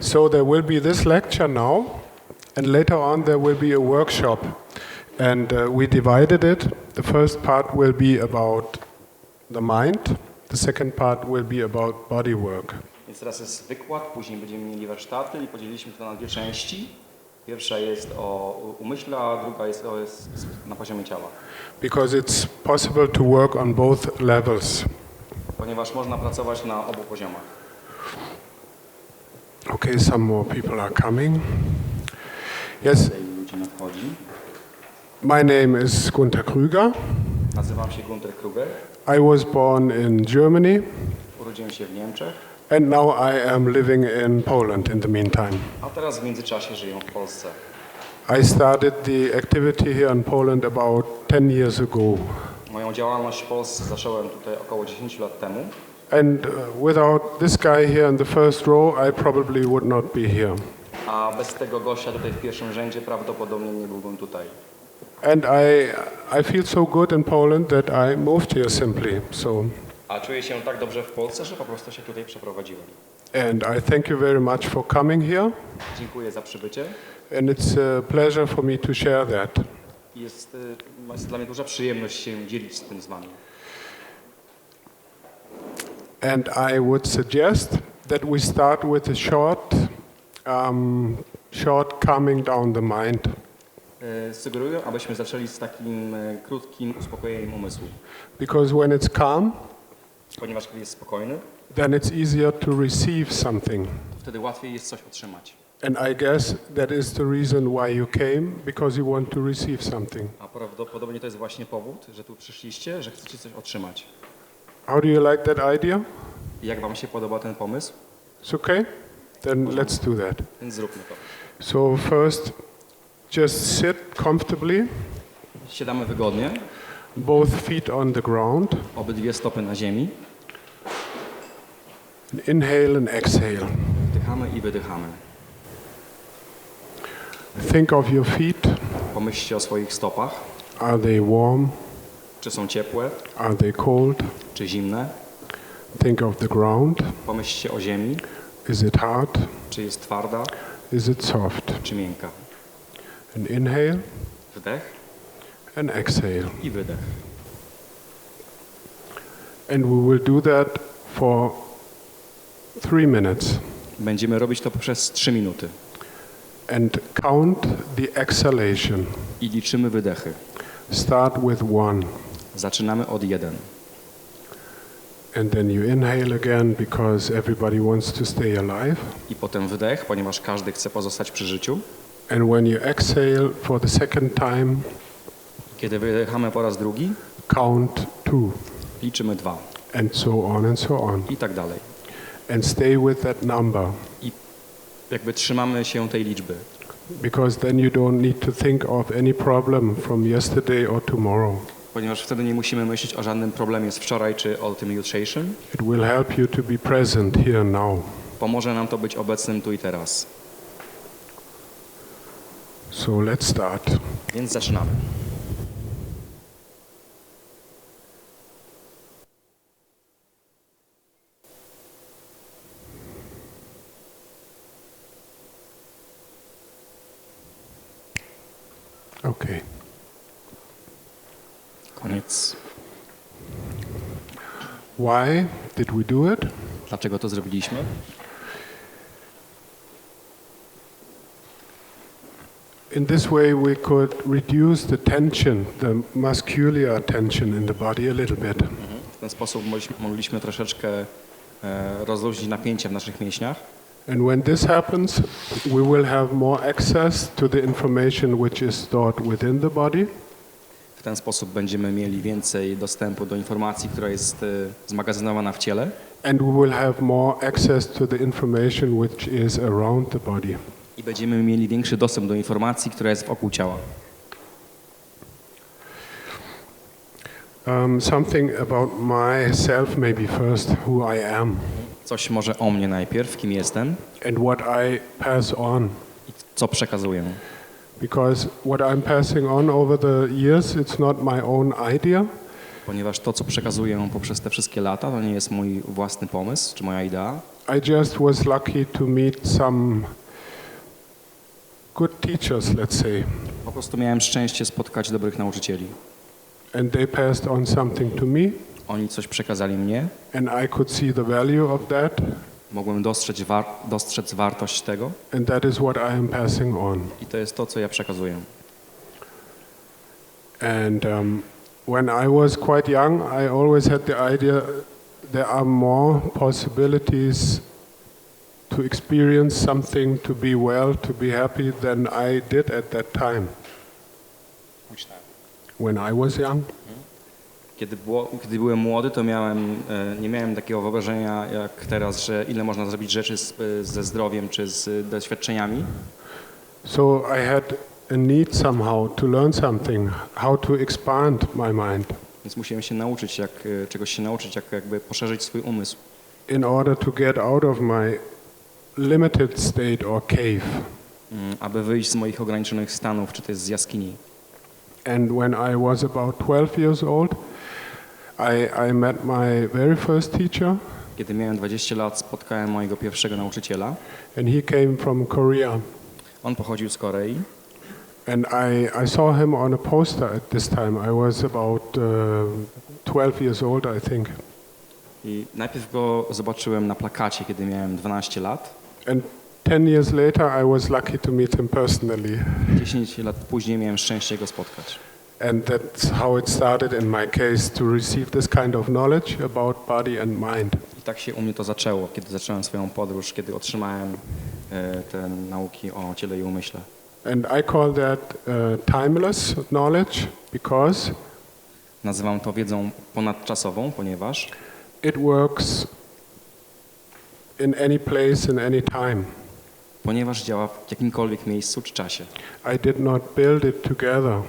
So there will be this lecture now, and later on there will be a workshop. And we divided it. The first part will be about the mind. The second part will be about body work. Więc teraz jest wykład, później będziemy mieli warsztaty i podzieliliśmy to na dwie części. Pierwsza jest o umyśle, a druga jest na poziomie ciała. Because it's possible to work on both levels. Ponieważ można pracować na obu poziomach. Okay, some more people are coming. Yes. Ludzi nadchodzi. My name is Gunther Krüger. Nazywam się Gunther Krüger. I was born in Germany. Urodziłem się w Niemczech. And now I am living in Poland in the meantime. A teraz w międzyczasie żyję w Polsce. I started the activity here in Poland about 10 years ago. Moją działalność w Polsce zacząłem tutaj około 10 lat temu. And without this guy here in the first row, I probably would not be here. A bez tego gościa tutaj w pierwszym rzędzie prawdopodobnie nie byłbym tutaj. And I feel so good in Poland that I moved here simply. A czuję się tak dobrze w Polsce, że po prostu się tutaj przeprowadziłem. And I thank you very much for coming here. Dziękuję za przybycie. And it's a pleasure for me to share that. Jest dla mnie duża przyjemność się dzielić z tym z wami. And I would suggest that we start with a short calming down the mind. Sugeruję, abyśmy zaczęli z takim krótkim uspokojeniem umysłu. Because when it's calm, ponieważ kiedy jest spokojny, then it's easier to receive something. Wtedy łatwiej jest coś otrzymać. And I guess that is the reason why you came, because you want to receive something. A prawdopodobnie to jest właśnie powód, że tu przyszliście, że chcecie coś otrzymać. How do you like that idea? Jak wam się podoba ten pomysł? It's okay? Then let's do that. Więc zróbmy to. So first, just sit comfortably. Siadamy wygodnie. Both feet on the ground. Obydwie stopy na ziemi. Inhale and exhale. Wdychamy i wydychamy. Think of your feet. Pomyślcie o swoich stopach. Are they warm? Czy są ciepłe? Are they cold? Czy zimne? Think of the ground. Pomyślcie o ziemi. Is it hard? Czy jest twarda? Is it soft? Czy miękka? And inhale Wdech and exhale. i wydech. And we will do that for 3 minutes. Będziemy robić to przez 3 minuty. And count the exhalation. I liczymy wydechy. Start with 1. Zaczynamy od 1. And then you inhale again because everybody wants to stay alive. I potem wydech, ponieważ każdy chce pozostać przy życiu. And when you exhale for the second time, Kiedy wydychamy po raz drugi, count 2. liczymy 2. And so on and so on. I tak dalej. And stay with that number. I jakby trzymamy się tej liczby. Because then you don't need to think of any problem from yesterday or tomorrow. Ponieważ wtedy nie musimy myśleć o żadnym problemie z wczoraj czy o tym jutrzejszym. It will help you to be present here now. Pomoże nam to być obecnym tu i teraz. So let's start. Więc zaczynamy. Okay. Koniec. Why did we do it? Dlaczego to zrobiliśmy? In this way we could reduce the tension, the muscular tension in the body a little bit. W ten sposób mogliśmy troszeczkę rozluźnić napięcie w naszych mięśniach. And when this happens, we will have more access to the information which is stored within the body. W ten sposób będziemy mieli więcej dostępu do informacji, która jest zmagazynowana w ciele. And we will have more access to the information which is around the body. I będziemy mieli większy dostęp do informacji, która jest wokół ciała. Something about myself maybe first, who I am. Coś może o mnie najpierw, kim jestem. And what I pass on. I co przekazuję. Because what I'm passing on over the years, it's not my own idea. Ponieważ to, co przekazuję poprzez te wszystkie lata, to nie jest mój własny pomysł czy moja idea. I just was lucky to meet some good teachers, let's say. Po prostu miałem szczęście spotkać dobrych nauczycieli. And they passed on something to me, Oni coś przekazali mnie, and I could see the value of that, mogłem dostrzec wartość tego and that is what I am passing on. i to jest to, co ja przekazuję. And when I was quite young, I always had the idea there are more possibilities to experience something, to be well, to be happy than I did at that time. When I was young. Kiedy byłem młody, to nie miałem takiego wyobrażenia jak teraz, że ile można zrobić rzeczy ze zdrowiem czy z doświadczeniami. So I had a need somehow to learn something, how to expand my mind. Więc musiałem się nauczyć, czegoś się nauczyć, jak jakby poszerzyć swój umysł. In order to get out of my limited state or cave. Aby wyjść z moich ograniczonych stanów, czy też z jaskini. And when I was about 12 years old, I met my very first teacher. Kiedy miałem 20 lat, spotkałem mojego pierwszego nauczyciela. And he came from Korea. On pochodził z Korei. And I saw him on a poster at this time. I was about 12 years old, I think. I najpierw go zobaczyłem na plakacie, kiedy miałem 12 lat. And 10 years later, I was lucky to meet him personally. 10 lat później miałem szczęście go spotkać. And that's how it started in my case to receive this kind of knowledge about body and mind. I tak się u mnie to zaczęło, kiedy zacząłem swoją podróż, kiedy otrzymałem te nauki o ciele i umyśle. And I call that timeless knowledge because Nazywam to wiedzą ponadczasową, ponieważ it works in any place, in any time. ponieważ działa w jakimkolwiek miejscu czy czasie. I did not build it together.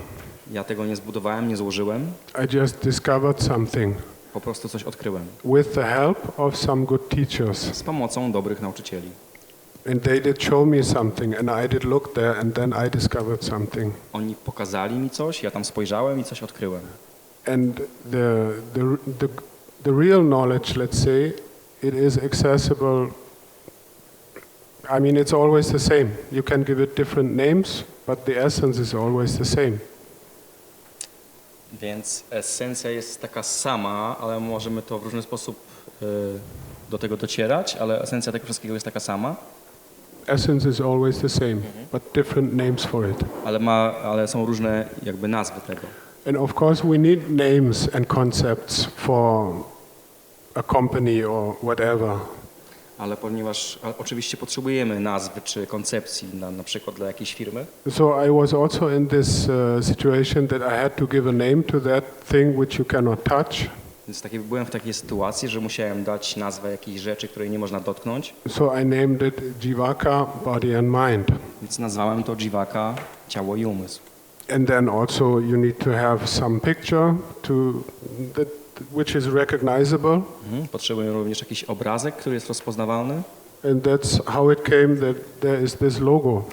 Ja tego nie zbudowałem, nie złożyłem, I just discovered something po prostu coś odkryłem. with the help of some good teachers. Z pomocą dobrych nauczycieli. And they did show me something, and I did look there, and then I discovered something. Oni pokazali mi coś, ja tam spojrzałem i coś odkryłem. And the real knowledge, let's say, it is accessible. I mean, it's always the same. You can give it different names, but the essence is always the same. Więc esencja jest taka sama, ale możemy to w różny sposób do tego docierać, ale esencja tego wszystkiego jest taka sama. Essence is always the same, but different names for it. Ale są różne jakby nazwy tego. And of course we need names and concepts for a company or whatever. Ale oczywiście potrzebujemy nazwy czy koncepcji na przykład dla jakiejś firmy. So I was also in this situation that I had to give a name to that thing which you cannot touch. Więc byłem w takiej sytuacji, że musiałem dać nazwę jakiejś rzeczy, której nie można dotknąć. So I named it Jivaka, body and mind. Więc nazwałem to Jivaka, ciało i umysł. And then also you need to have some picture which is recognizable. Potrzebuję również jakiś obrazek, który jest rozpoznawalny. And that's how it came that there is this logo.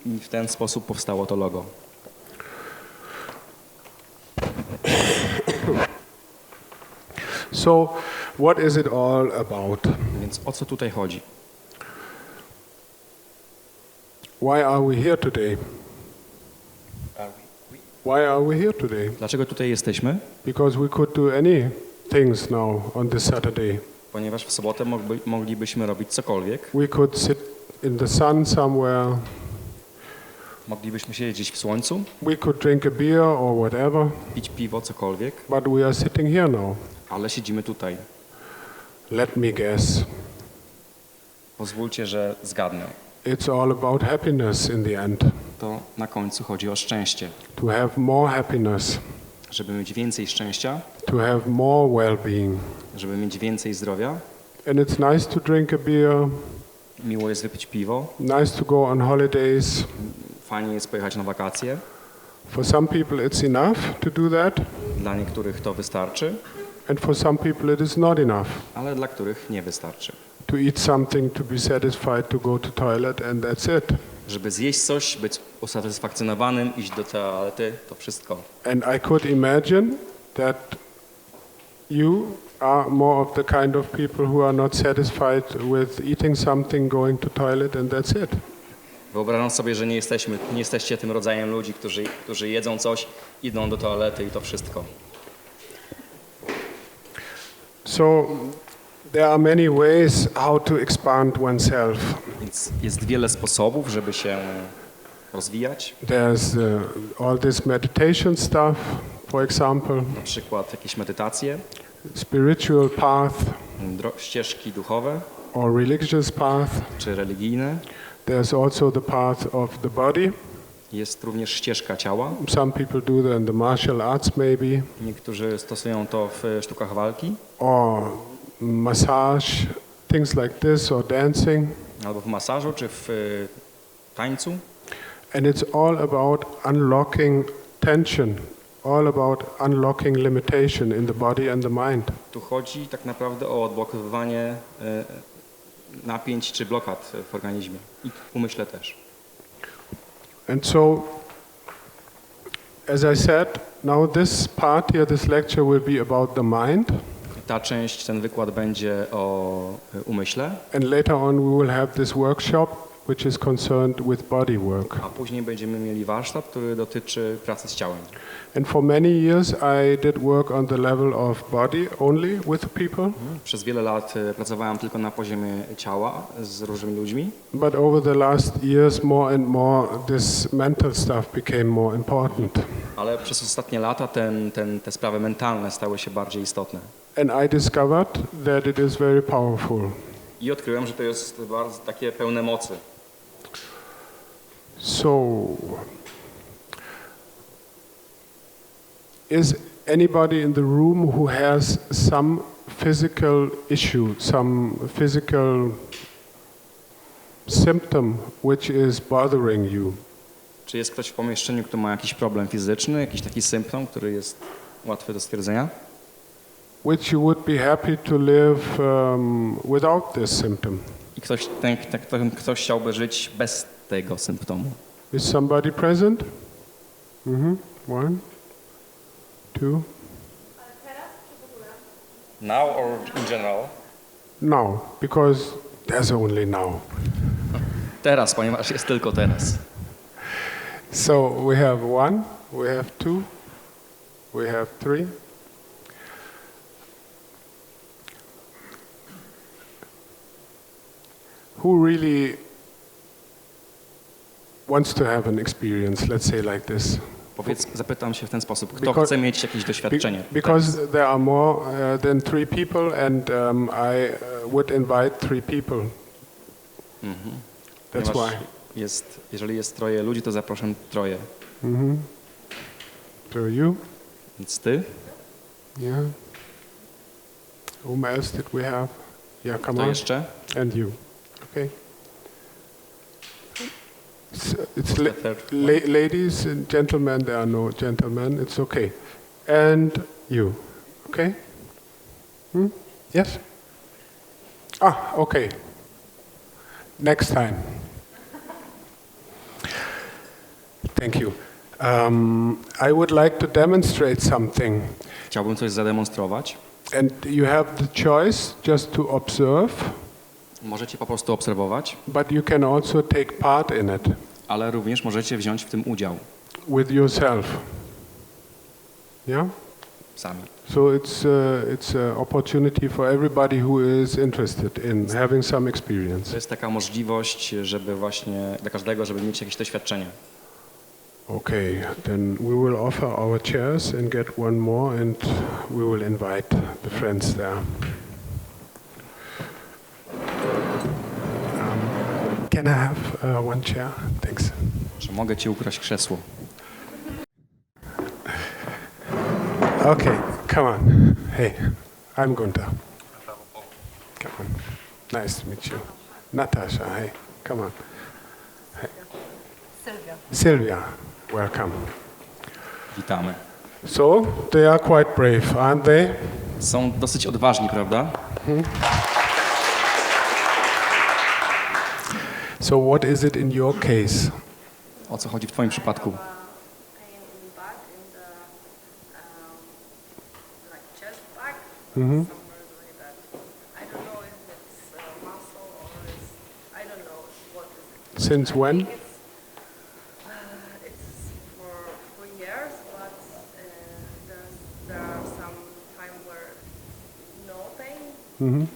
I w ten sposób powstało to logo. So what is it all about? Więc o co tutaj chodzi? Why are we here today? Why are we here today? Dlaczego tutaj jesteśmy? Because we could do any things now on this Saturday. Ponieważ w sobotę moglibyśmy robić cokolwiek. We could sit in the sun somewhere. Moglibyśmy siedzieć gdzieś w słońcu. We could drink a beer or whatever. Pić piwo, cokolwiek. But we are sitting here now. Ale siedzimy tutaj. Let me guess. Pozwólcie, że zgadnę. It's all about happiness in the end. To na końcu chodzi o szczęście. To have more happiness. Żeby mieć więcej szczęścia. To have more well-being. Żeby mieć więcej zdrowia. And it's nice to drink a beer. Miło jest wypić piwo. Nice to go on holidays. Fajnie jest pojechać na wakacje. For some people it's enough to do that. Dla niektórych to wystarczy. And for some people it is not enough. Ale dla których nie wystarczy. To eat something, to be satisfied, to go to toilet, and that's it. Żeby zjeść coś, być usatysfakcjonowanym, iść do toalety, to wszystko. And I could imagine that you are more of the kind of people who are not satisfied with eating something, going to toilet, and that's it. Wyobrażam sobie, że nie jesteście tym rodzajem ludzi, którzy jedzą coś, idą do toalety i to wszystko. So there are many ways how to expand oneself. Więc jest wiele sposobów, żeby się rozwijać. There's all this meditation stuff, for example, Na przykład jakieś medytacje, spiritual path ścieżki duchowe or religious path. czy religijne. There's also the path of the body. Jest również ścieżka ciała. Some people do that in the martial arts maybe, Niektórzy stosują to w sztukach walki or massage, things like this, or dancing. albo w masażu czy w tańcu. And it's all about unlocking tension, all about unlocking limitation in the body and the mind. Tu chodzi tak naprawdę o odblokowywanie napięć czy blokad w organizmie i w umyśle też. And so, as I said, now this part here, this lecture will be about the mind. Ta część, ten wykład będzie o umyśle, And later on we will have this workshop which is concerned with body work. a później będziemy mieli warsztat, który dotyczy pracy z ciałem. And for many years I did work on the level of body only with people. Przez wiele lat pracowałem tylko na poziomie ciała z różnymi ludźmi, But over the last years more and more this mental stuff became more important. ale przez ostatnie lata te sprawy mentalne stały się bardziej istotne. And I discovered that it is very powerful. I odkryłem, że to jest bardzo takie pełne mocy. So, is anybody in the room who has some physical issue, some physical symptom which is bothering you? Czy jest ktoś w pomieszczeniu, kto ma jakiś problem fizyczny, jakiś taki symptom, który jest łatwy do stwierdzenia? Which you would be happy to live without this symptom? I ktoś chciałby żyć bez tego symptomu. Is somebody present? One, two. Now or in general? Now, because there's only now. Teraz, ponieważ jest tylko teraz. So we have one, we have two, we have three. Who really wants to have an experience, let's say like this? Zapytam się w ten sposób, kto chce mieć jakieś doświadczenie? Because there are more than three people, and I would invite three people. That's why. Jeżeli jest troje ludzi, to zapraszam troje. So you? Więc ty? Yeah. Whom else did we have? Yeah, come Kto on. jeszcze? And you. Okay. It's The third ladies and gentlemen. There are no gentlemen. It's okay. And you. Okay. Yes. Okay. Next time. Thank you. I would like to demonstrate something. Chciałbym coś zademonstrować. And you have the choice just to observe. Możecie po prostu obserwować, But you can also take part in it ale również możecie wziąć w tym udział with yourself. Yeah? sami. So it's an opportunity for everybody who is interested in having some experience. To jest taka możliwość, żeby właśnie dla każdego, żeby mieć jakieś doświadczenie. Okay, then we will offer our chairs and get one more, and we will invite the friends there. Can I have one chair? Thanks. Czy mogę ci ukraść krzesło? Okay, come on. Hey, I'm Gunther. Come on. Nice to meet you. Natasha, hey, come on. Hey. Sylvia, welcome. Witamy. So, they are quite brave, aren't they? Są dosyć odważni, prawda? So what is it in your case? O co chodzi w twoim przypadku? I am in back in the like chest back, somewhere Since when? It's for years, but there are some time where no pain, Hmm.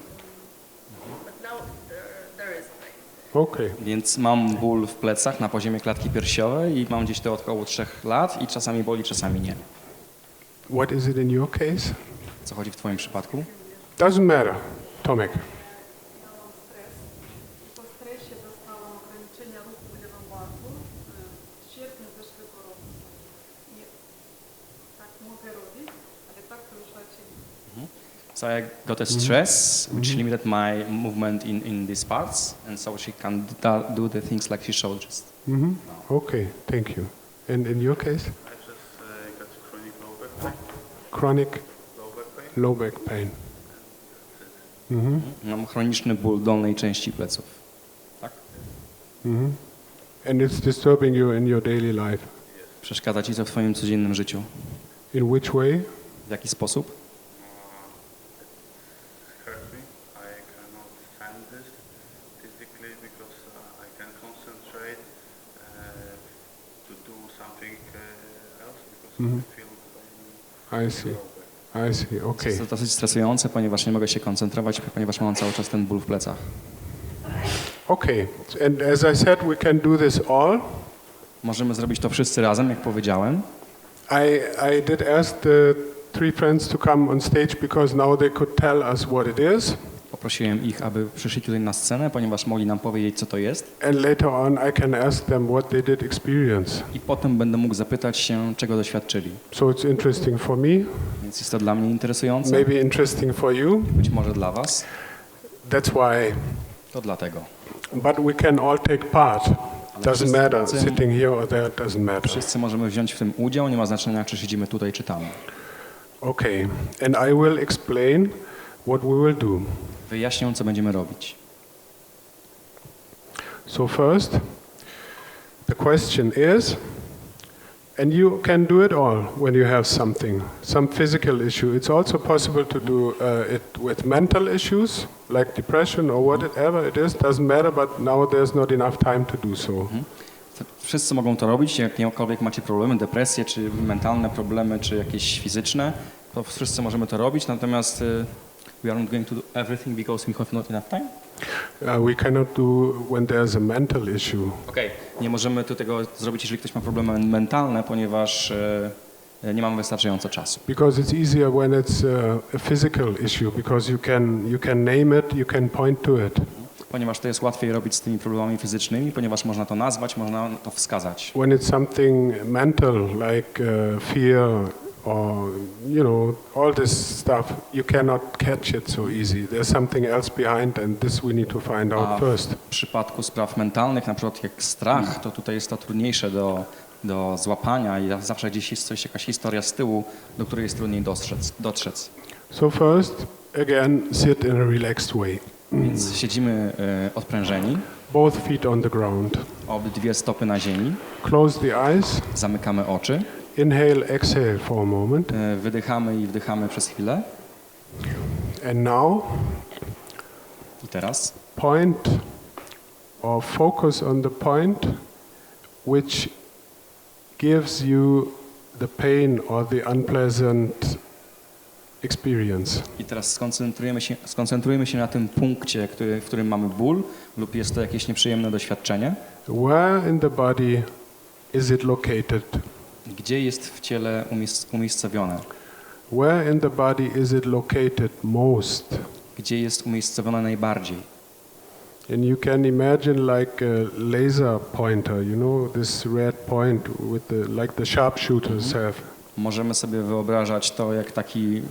but now there is pain. Okay. Więc mam ból w plecach na poziomie klatki piersiowej i mam gdzieś to od około 3 lat i czasami boli, czasami nie. What is it in your case? Co chodzi w twoim przypadku? Doesn't matter. Tomek. Miałam stres. Po stresie dostałam ograniczenia ruchu lewowatu w sierpniu zeszłego roku. Nie, tak mogę robić, ale tak to już raczej nie. So I got a stress which limited my movement in these parts, and so she can do the things like she showed just. Hmm. Okay, thank you. And in your case? I just got chronic low back pain. Chronic Low back pain. low back pain. Hmm. Mam chroniczny ból dolnej części pleców. Tak? Hmm. And it's disturbing you in your daily life. Przeszkadza ci to w twoim codziennym życiu. In which way? W jaki sposób? It hurts me. I cannot stand this physically because I can concentrate to do something else because I feel I see. I see. Okay. Jest to dosyć stresujące, ponieważ nie mogę się koncentrować, ponieważ mam cały czas ten ból w plecach. Okay. And as I said, we can do this all. Możemy zrobić to wszyscy razem, jak powiedziałem. I did ask the three friends to come on stage because now they could tell us what it is. Poprosiłem ich, aby przyszli tutaj na scenę, ponieważ mogli nam powiedzieć, co to jest. And later on, I can ask them what they did experience. I potem będę mógł zapytać się, czego doświadczyli. So it's interesting for me, Więc jest to dla mnie interesujące, maybe interesting for you. być może dla was. That's why. To dlatego. But we can all take part. Doesn't wszyscy matter. razem- Sitting here or there doesn't matter. Wszyscy możemy wziąć w tym udział, nie ma znaczenia, czy siedzimy tutaj, czy tam. Okay. And I will explain what we will do. Wyjaśnię, co będziemy robić. So first, the question is, and you can do it all when you have something, some physical issue. It's also possible to do it with mental issues, like depression or whatever it is, doesn't matter, but now there's not enough time to do so. Wszyscy mogą to robić, jakiekolwiek macie problemy, depresje, czy mentalne problemy, czy jakieś fizyczne, to wszyscy możemy to robić, natomiast we are not going to do everything because we have not enough time. We cannot do when there's a mental issue. Okej, nie możemy tu tego zrobić, jeżeli ktoś ma problemy mentalne, ponieważ nie mamy wystarczająco czasu. Because it's easier when it's a physical issue, because you can name it, you can point to it. Ponieważ to jest łatwiej robić z tymi problemami fizycznymi, ponieważ można to nazwać, można to wskazać. When it's something mental, like fear or all this stuff, you cannot catch it so easy. There's something else behind, and this we need to find out first. W przypadku spraw mentalnych, na przykład jak strach, to tutaj jest to trudniejsze do złapania i zawsze gdzieś jest jakaś historia z tyłu, do której jest trudniej dotrzec. So first, again, sit in a relaxed way. Więc siedzimy odprężeni, Both feet on the ground. obydwie stopy na ziemi, Close the eyes. zamykamy oczy, Inhale, exhale for a moment. wydychamy i wdychamy przez chwilę. And now, I teraz point or focus on the point which gives you the pain or the unpleasant experience. I teraz skoncentrujemy się na tym punkcie, w którym mamy ból lub jest to jakieś nieprzyjemne doświadczenie. Where in the body is it located? Gdzie jest w ciele umiejscowione? Where in the body is it located most? Gdzie jest umiejscowione najbardziej? And you can imagine like a laser pointer, this red point with like the sharpshooters have. Możemy sobie wyobrażać to jak taki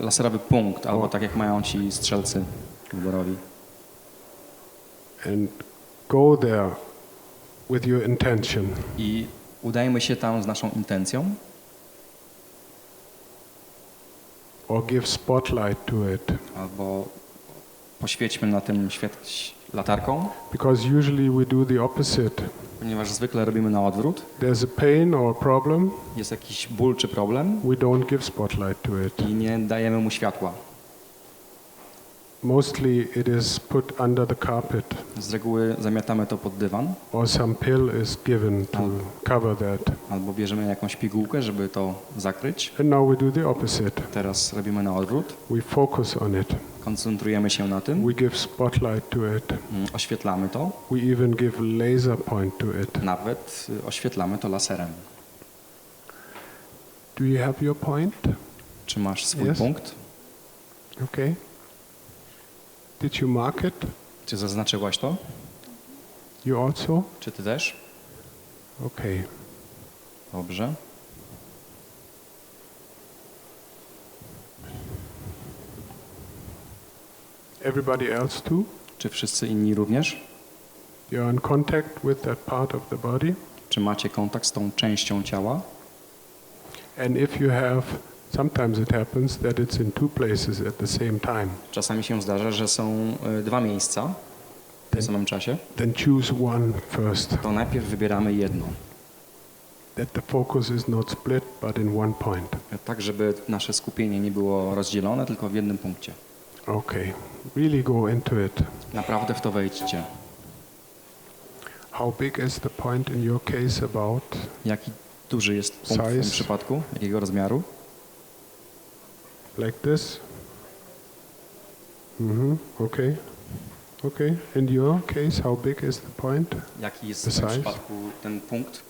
laserowy punkt, albo tak jak mają ci strzelcy wyborowi. And go there with your intention. I udajmy się tam z naszą intencją. Or give spotlight to it. Albo poświećmy na tym latarką. Because usually we do the opposite. Ponieważ zwykle robimy na odwrót. There's a pain or a problem. Jest jakiś ból czy problem. We don't give spotlight to it. I nie dajemy mu światła. Mostly it is put under the carpet, Z reguły zamiatamy to pod dywan, or some pill is given to cover that. albo bierzemy jakąś pigułkę, żeby to zakryć. And now we do the opposite. Teraz robimy na odwrót, We focus on it. koncentrujemy się na tym, We give spotlight to it. oświetlamy to, We even give laser point to it. nawet oświetlamy to laserem. Do you have your point? Czy masz swój Yes. punkt? Okay. Did you mark it? Czy zaznaczyłaś to? You also? Czy ty też? Okay. Dobrze. Everybody else too? Czy wszyscy inni również? You're in contact with that part of the body? Czy macie kontakt z tą częścią ciała? And if you have, sometimes it happens that it's in two places at the same time. Czasami się zdarza, że są dwa miejsca w tym samym czasie. Then choose one first. To najpierw wybieramy jedno. That the focus is not split, but in one point. Tak, żeby nasze skupienie nie było rozdzielone, tylko w jednym punkcie. Okay. Really go into it. Naprawdę w to wejdźcie. How big is the point in your case about? Jaki duży jest punkt w tym Size. przypadku? Jakiego rozmiaru? Like this? Okay. Okay. In your case, how big is the point? Jaki jest The w tym size? przypadku ten punkt,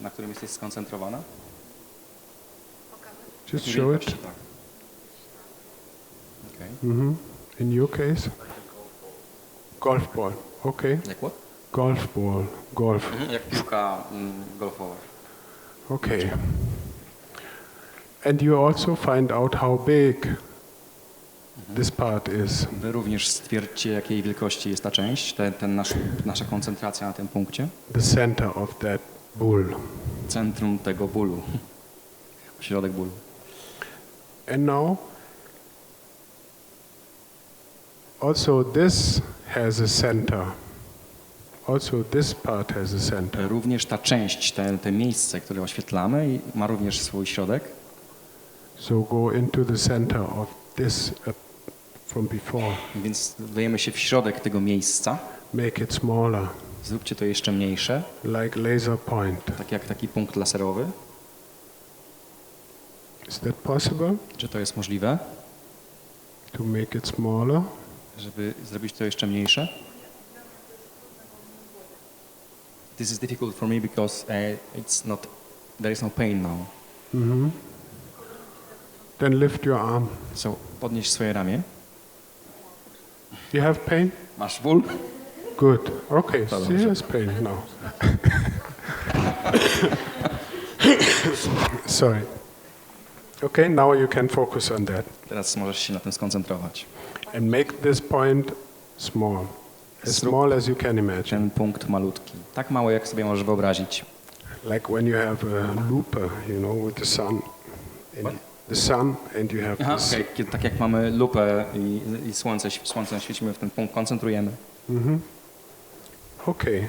na którym jesteś skoncentrowana? Just Jakiej show wielkości, it. tak. Okay. In your case? Golf ball. Okay. Jak what? Golf ball. Golf. Jak piłka golfowa. Okay. And you also find out how big this part is. Wy również stwierdźcie, jakiej wielkości jest ta część, nasza koncentracja na tym punkcie. The center of that bull. Centrum tego bólu. Środek bólu. And now, also this has a center. Also this part has a center. Również ta część, te miejsce, które oświetlamy, ma również swój środek. So go into the center of this from before. Więc wdajemy się w środek tego miejsca. Make it smaller, Zróbcie to jeszcze mniejsze, like laser point. tak jak taki punkt laserowy. Is that possible? Czy to jest możliwe, To make it smaller? żeby zrobić to jeszcze mniejsze? This is difficult for me because there is no pain now. Then lift your arm. So podnieś swoje ramię. You have pain? Masz ból? Good. Okay, serious pain now. Sorry. Okay, now you can focus on that Teraz możesz się na tym skoncentrować. and make this point small. As small as you can imagine. Ten punkt malutki. Tak mały, jak sobie możesz wyobrazić. Like when you have a looper, you know, with the sun. The sun and you have Aha, this. okay. Tak jak mamy lupę i słońce świecimy w ten punkt, koncentrujemy. Okay.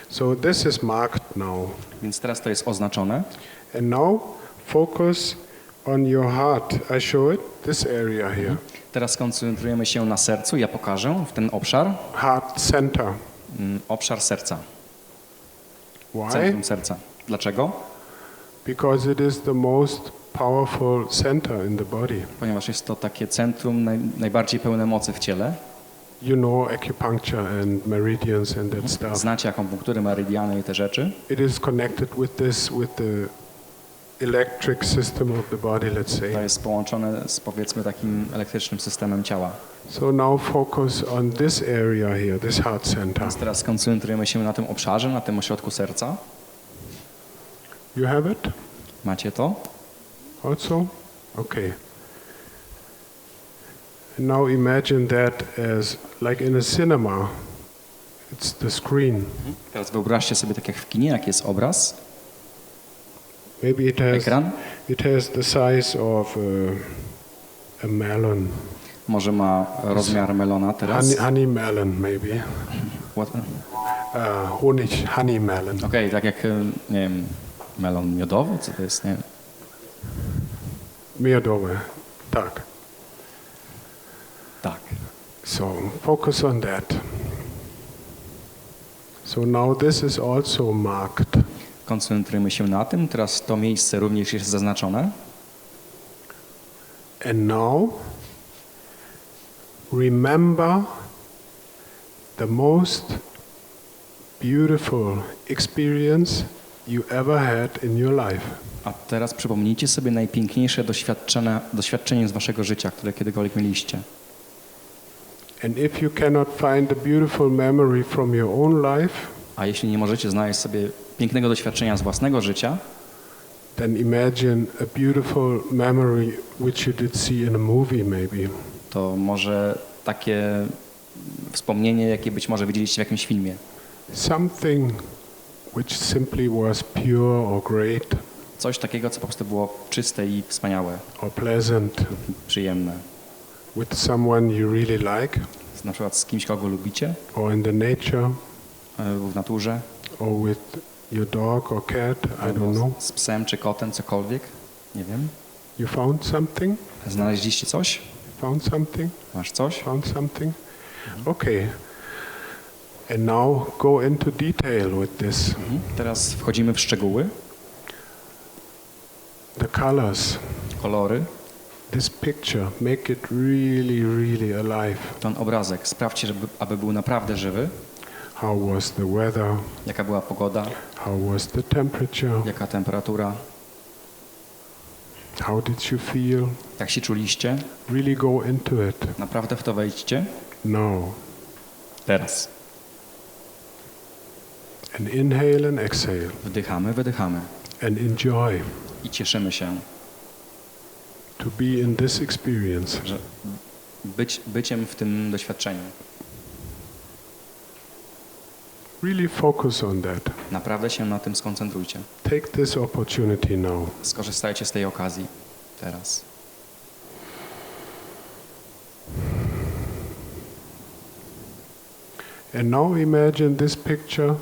So this is marked now. Więc teraz to jest oznaczone. And now focus on your heart. I show it, this area here. Teraz koncentrujemy się na sercu. Ja pokażę w ten obszar. Heart center. Obszar serca. Why? Centrum serca. Dlaczego? Because it is the most powerful center in the body. Ponieważ jest to takie centrum najbardziej pełne mocy w ciele. You know acupuncture and meridians and that stuff. Znacie akupunkturę, meridiany i te rzeczy. It is connected with the electric system of the body, let's To say. jest połączone z, powiedzmy, takim elektrycznym systemem ciała. So now focus on this area here, this heart center. Więc teraz koncentrujemy się na tym obszarze, na tym ośrodku serca. You have it? Macie to? Also? Okay. And now imagine that as like in a cinema. It's the screen. Teraz wyobraźcie sobie tak jak w kinie, jak jest obraz, Maybe ekran. it has the size of a melon. Może ma rozmiar melona teraz. Honey melon maybe. Honey melon. Okej, tak jak, nie wiem, melon miodowy, co to jest, nie wiem. Miodowe. Tak. Tak. So So focus on that. So now this is also marked. Koncentrujemy się na tym. Teraz to miejsce również jest zaznaczone. And now remember the most beautiful experience you ever had in your life. A teraz przypomnijcie sobie najpiękniejsze doświadczenie z waszego życia, które kiedykolwiek mieliście. And if you cannot find a beautiful memory from your own life, A jeśli nie możecie znaleźć sobie pięknego doświadczenia z własnego życia, then imagine a beautiful memory which you did see in a movie maybe. to może takie wspomnienie, jakie być może widzieliście w jakimś filmie. Something which simply was pure or great Coś takiego, co po prostu było czyste i wspaniałe, or pleasant przyjemne. with someone you really like Na przykład z kimś, kogo lubicie, or in the nature w naturze, or with your dog or cat, I don't know. z psem czy kotem, cokolwiek. Nie wiem. You found something? Znaleźliście coś? Found something? Masz coś? Found something? Okay. And now go into detail with this. Teraz wchodzimy w szczegóły, The colors, kolory, this picture, make it really, really alive. ten obrazek. Sprawdźcie, aby był naprawdę żywy. How was the weather? Jaka była pogoda, How was the temperature? jaka temperatura, How did you feel? jak się czuliście. Really go into it. Naprawdę w to wejdźcie. Now. Teraz. And inhale and exhale. Wdychamy, wydychamy And enjoy i cieszymy się, to be in this experience. że byciem w tym doświadczeniu. Really focus on that. Naprawdę się na tym skoncentrujcie. Take this opportunity now. Skorzystajcie z tej okazji teraz. And now imagine this picture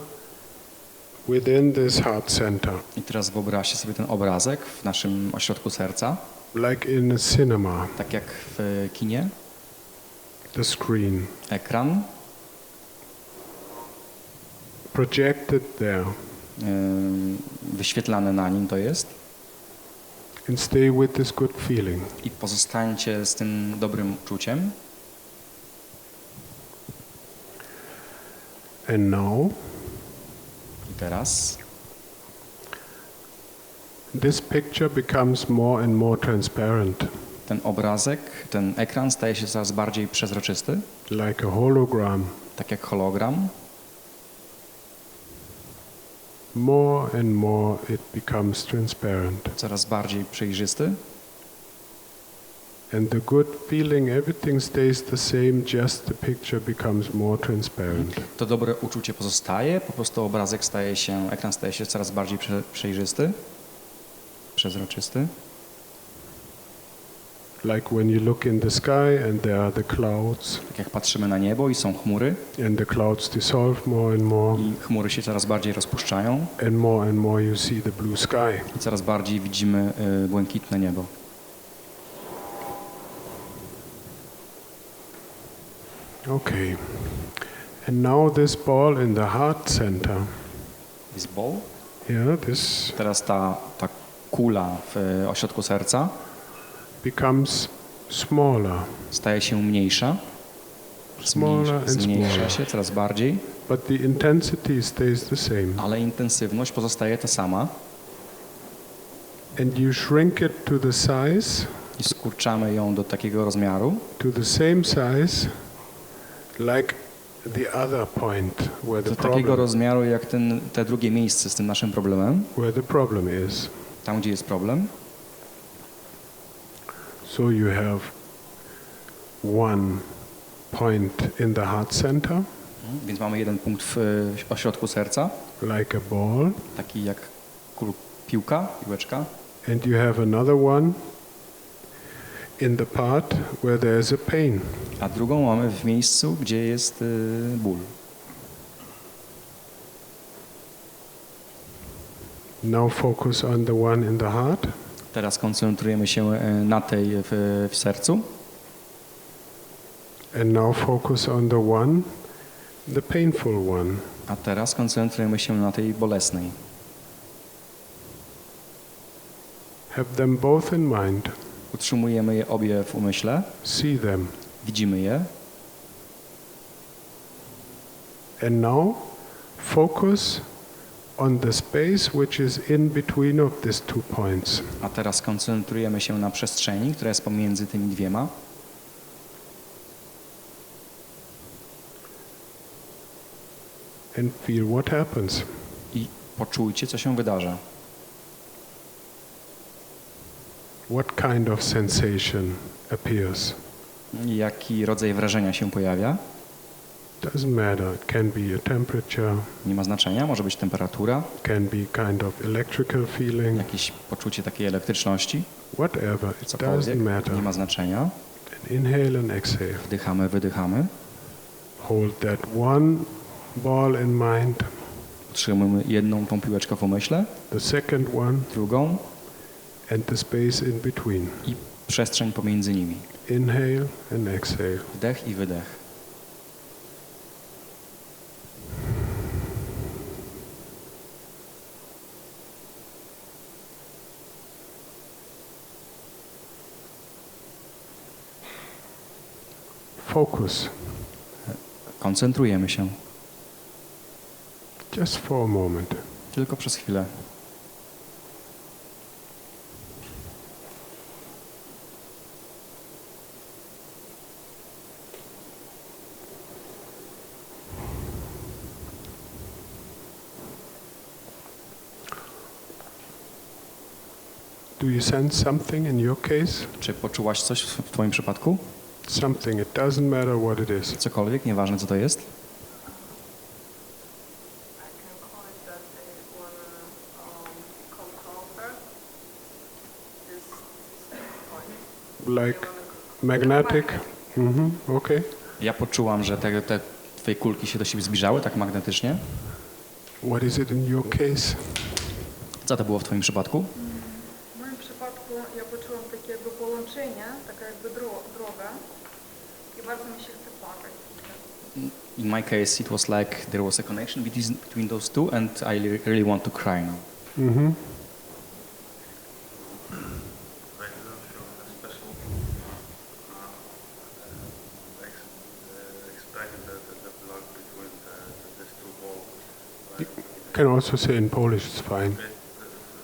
within this heart center, I teraz wyobraźcie sobie ten obrazek w naszym ośrodku serca, like in a cinema, tak jak w kinie. the screen, Ekran projected there. wyświetlany na nim to jest. And stay with this good feeling. I pozostańcie z tym dobrym uczuciem. And now, I teraz this picture becomes more and more transparent, ten obrazek, ten ekran staje się coraz bardziej przezroczysty, like a hologram. tak jak hologram. More and more it becomes transparent. Coraz bardziej przejrzysty. And the good feeling, everything stays the same, just the picture becomes more transparent. To dobre uczucie pozostaje, po prostu obrazek staje się, ekran staje się coraz bardziej przejrzysty, przezroczysty. Like when you look in the sky and there are the clouds, Tak jak patrzymy na niebo i są chmury and the clouds dissolve more and more, i chmury się coraz bardziej rozpuszczają and more you see the blue sky. i coraz bardziej widzimy błękitne niebo. Okay. And now this ball in the heart center. This ball. Yeah, this Teraz ta kula w ośrodku serca becomes smaller, staje się mniejsza. smaller and Zmniejsza smaller. się coraz bardziej, But the intensity stays the same. ale intensywność pozostaje ta sama And you shrink it to the size, i skurczamy ją do takiego rozmiaru, to the same size, like the other point where the do takiego problem, rozmiaru jak te drugie miejsce z tym naszym problemem, where the problem is. tam gdzie jest problem. So you have one point in the heart center, Więc mamy jeden punkt w ośrodku serca, like a ball, taki jak piłka, piłeczka. and you have another one in the part where there is a pain. A drugą mamy w miejscu, gdzie jest ból. Now focus on the one in the heart. Teraz koncentrujemy się na tej w sercu And now focus on the one, the painful one. A teraz koncentrujemy się na tej bolesnej. Have them both in mind. Utrzymujemy je obie w umyśle, See them. widzimy je. And now focus on the space which is in between of these 2 points. A teraz koncentrujemy się na przestrzeni, która jest pomiędzy tymi dwiema. And feel what happens. I poczujcie, co się wydarza. What kind of sensation appears? Jaki rodzaj wrażenia się pojawia? Doesn't matter. It can be a temperature, Nie ma znaczenia, może być temperatura, can be kind of electrical feeling, jakieś poczucie takiej elektryczności, whatever. It cokolwiek, doesn't matter. nie ma znaczenia. And inhale and exhale. Wdychamy, wydychamy. Hold that one ball in mind, Utrzymujemy jedną tą piłeczkę w umyśle, the second one, drugą and the space in between. i przestrzeń pomiędzy nimi. Inhale and exhale. Wdech i wydech. Focus. Koncentrujemy się. Just for a moment. Tylko przez chwilę. Do you sense something in your case? Czy poczułaś coś w Twoim przypadku? Something. It doesn't matter what it is. Cokolwiek, nieważne co to jest? I can call it that they wanna come closer. This point. Like magnetic. Okay. Ja poczułam, że te Twoje kulki się do siebie zbliżały tak magnetycznie. What is it in your case? Co to było w Twoim przypadku? W moim przypadku ja poczułam takie jakby połączenie, taka jakby droga i bardzo mi się chce płakać. In my case, it was like there was a connection between those two, and I really want to cry now. Mm-hmm. I don't feel a special expect the block between these two walls. You can also say in Polish, it's fine.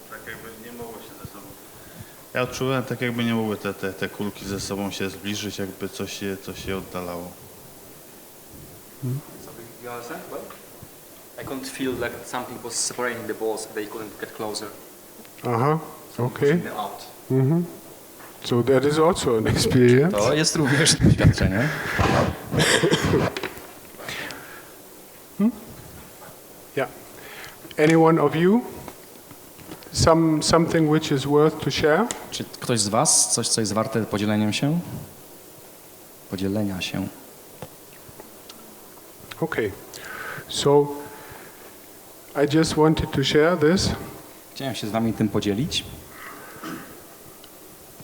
Tak jakby nie mogło się ze sobą. Ja odczułem tak jakby nie mogły te kulki ze sobą się zbliżyć, jakby coś się oddalało. You understand? Well, I couldn't feel like something was separating the balls. They couldn't get closer. Uh-huh. Okay. Pushing them out. Mm-hmm. So that is also an experience. To jest również doświadczenie. Yeah. Any one of you? Something which is worth to share? Czy ktoś z Was coś, co jest warte podzielenia się? Podzielenia się. Okay. So I just wanted to share this. Chciałem się z Wami tym podzielić.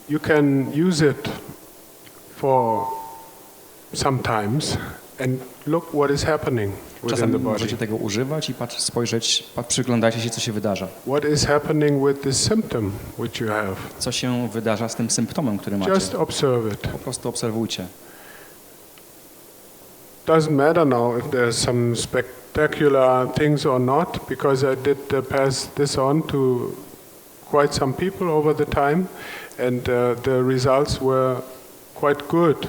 You can use it for sometimes and look what is happening within Czasami the body. możecie tego używać i przyglądajcie się, co się wydarza. What is happening with this symptom which you have? Co się wydarza z tym symptomem, który macie. Just observe it. Po prostu obserwujcie. Doesn't matter now if there's some spectacular things or not, because I did pass this on to quite some people over the time, and the results were quite good.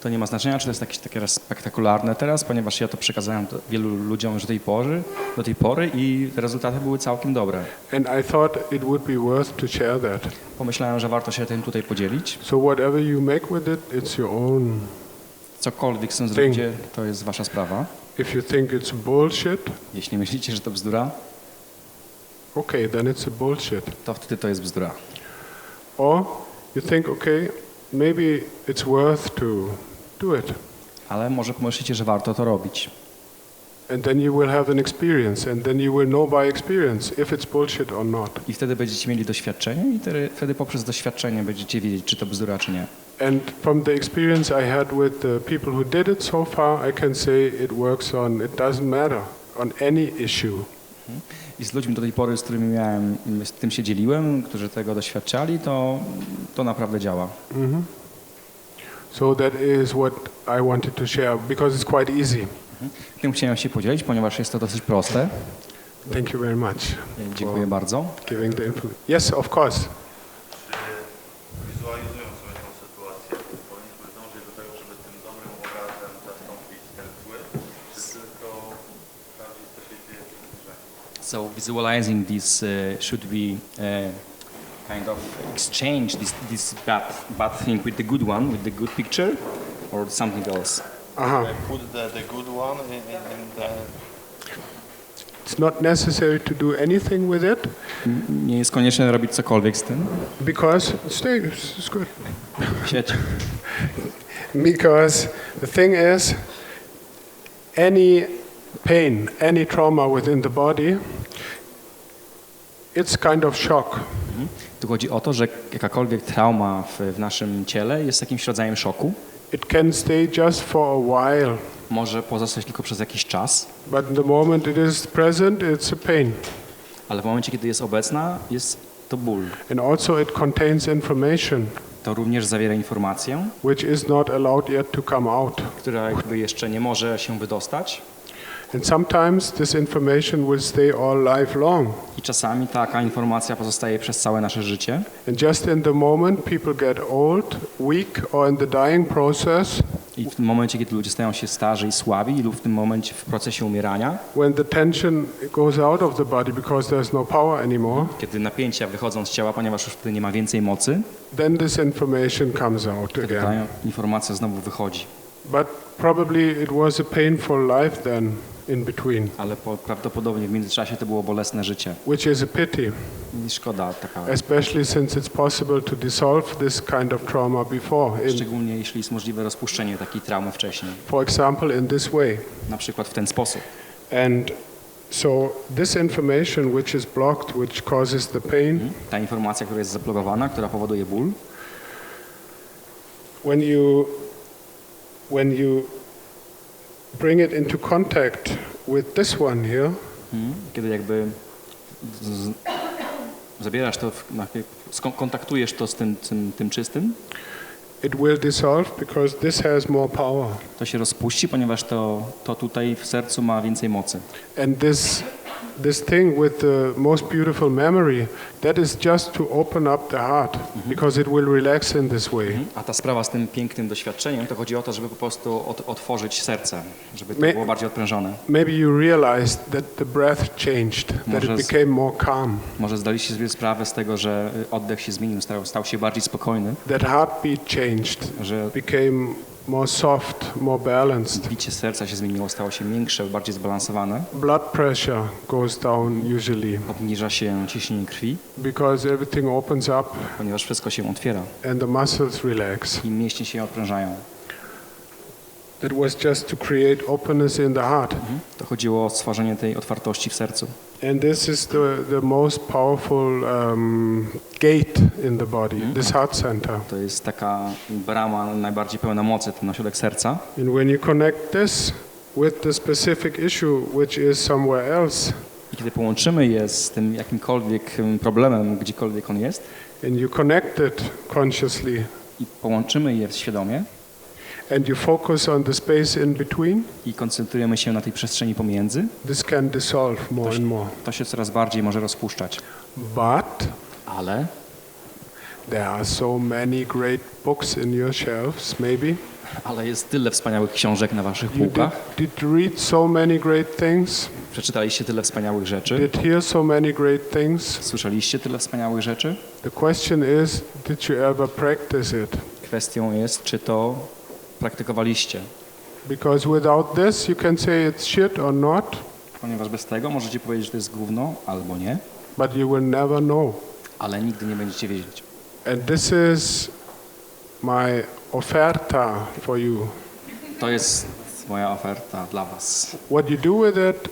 To nie ma znaczenia, czy to jest jakieś takie spektakularne teraz, ponieważ ja to przekazałem wielu ludziom już do tej pory i rezultaty były całkiem dobre. And I thought it would be worth to share that. Pomyślałem, że warto się tym tutaj podzielić. So whatever you make with it, it's your own. Cokolwiek z tym zrobicie, to jest wasza sprawa. If you think it's bullshit, Jeśli myślicie, że to bzdura, okay, then it's a bullshit. to wtedy to jest bzdura. Or you think, okay, maybe it's worth to do it. Ale może pomyślicie, że warto to robić. And then you will have an experience, and then you will know by experience if it's bullshit or not. I wtedy będziecie mieli doświadczenie i wtedy poprzez doświadczenie będziecie wiedzieć, czy to bzdura, czy nie. And from the experience I had with the people who did it so far, I can say it works on, it doesn't matter, on any issue. I z ludźmi do tej pory, z którymi miałem, z tym się dzieliłem, którzy tego doświadczali, to naprawdę działa. So that is what I wanted to share, because it's quite easy. Tym chciałem się podzielić, ponieważ jest to dosyć proste. Thank you very much. Dziękuję bardzo. Giving the input. Yes, of course. Wizualizując sobie tę sytuację, powinniśmy dążyć do tego, żeby tym dobrym obrazem zastąpić ten zły, czy tylko sprawdzić, co się dzieje przybliżenie? So visualizing this, should we kind of exchange this bad thing with the good one, with the good picture, or something else? Put the good one in the... It's not necessary to do anything with it, Nie jest konieczne robić cokolwiek z tym. because it's good. Sieć. Because the thing is, any pain, any trauma within the body, it's kind of shock. Tu chodzi o to, że jakakolwiek trauma w naszym ciele jest jakimś rodzajem szoku. It can stay just for a while, Może pozostać tylko przez jakiś czas, but the moment it is present, it's a pain. ale w momencie, kiedy jest obecna, jest to ból. And also it contains information To również zawiera informację, which is not allowed yet to come out. która jakby jeszcze nie może się wydostać. And sometimes this information will stay all life long. I czasami taka informacja pozostaje przez całe nasze życie. And just in the moment people get old, weak, or in the dying process, I w tym momencie, kiedy ludzie stają się starzy i słabi, lub w tym momencie w procesie umierania, when the tension goes out of the body because there's no power anymore, kiedy napięcia wychodzą z ciała, ponieważ już wtedy nie ma więcej mocy, then this information comes out wtedy ta again. informacja znowu wychodzi. But probably it was a painful life then in between, Ale prawdopodobnie w międzyczasie to było bolesne życie. which is a pity, I szkoda taka, especially since it's possible to dissolve this kind of trauma before, szczególnie jeśli jest możliwe rozpuszczenie takiej traumy wcześniej. for example, in this way. Na przykład w ten sposób. And so this information which is blocked, which causes the pain, Ta informacja, która jest zablokowana, która powoduje ból, when you bring it into contact with this one here, kiedy jakby zabierasz to, kontaktujesz to z tym czystym, it will dissolve because this has more power. to się rozpuści, ponieważ to tutaj w sercu ma więcej mocy. And this thing with the most beautiful memory, that is just to open up the heart, because it will relax in this way. A ta sprawa z tym pięknym doświadczeniem, to chodzi o to, żeby po prostu otworzyć serce, żeby to było bardziej odprężone. Maybe you realized that the breath changed, that it became more calm, Może zdaliście sobie sprawę z tego, że oddech się zmienił, stał się bardziej spokojny, that heartbeat changed, że became more soft, more balanced. bicie serca się zmieniło, stało się miększe, bardziej zbalansowane. Blood pressure goes down usually Obniża się ciśnienie krwi, because everything opens up ponieważ wszystko się otwiera and the muscles relax. i mięśnie się odprężają. That was just to create openness in the heart. To chodziło o stworzenie tej otwartości w sercu. And this is the most powerful gate in the body, this heart center. To jest taka brama najbardziej pełna mocy, ten ośrodek serca. And when you connect this with the specific issue which is somewhere else, I kiedy połączymy je z tym jakimkolwiek problemem, gdziekolwiek on jest, and you connect it consciously, i połączymy je świadomie, and you focus on the space in between, i koncentrujemy się na tej przestrzeni pomiędzy, this can dissolve more and more. to się coraz bardziej może rozpuszczać. But Ale there are so many great books in your shelves, maybe. jest tyle wspaniałych książek na waszych You półkach. did read so many great things, Przeczytaliście tyle wspaniałych rzeczy. did hear so many great things. Słyszeliście tyle wspaniałych rzeczy. The question is, did you ever practice it? Kwestią jest, czy to praktykowaliście. Because without this, you can say it's shit or not, Ponieważ bez tego możecie powiedzieć, że to jest gówno albo nie, but you will never know. ale nigdy nie będziecie wiedzieć. And this is my oferta for you. To jest moja oferta dla was. What you do with it,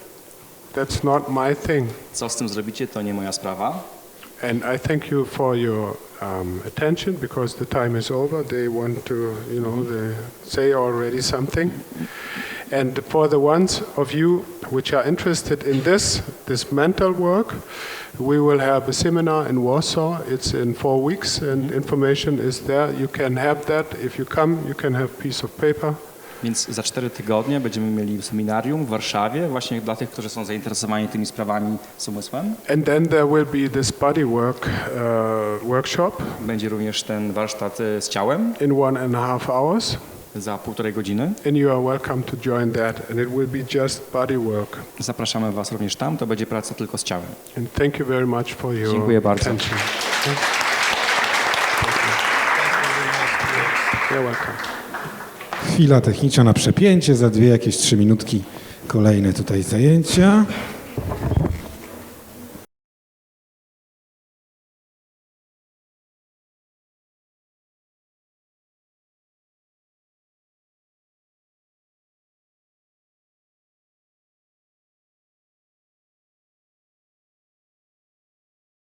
that's not my thing. Co z tym zrobicie, to nie moja sprawa. And I thank you for your attention, because the time is over. They want to, they say already something. And for the ones of you which are interested in this mental work, we will have a seminar in Warsaw. It's in 4 weeks, and information is there. You can have that. If you come, you can have a piece of paper. Więc za 4 tygodnie będziemy mieli seminarium w Warszawie, właśnie dla tych, którzy są zainteresowani tymi sprawami z umysłem. And then there will be this body workshop. Będzie również ten warsztat z ciałem In 1.5 hours. za 1,5 godziny. And you are welcome to join that. And it will be just body work. Zapraszamy was również tam, to będzie praca tylko z ciałem. And thank you very much for your Dziękuję bardzo. attention. You're welcome. Chwila techniczna na przepięcie, za jakieś 3 minutki kolejne tutaj zajęcia.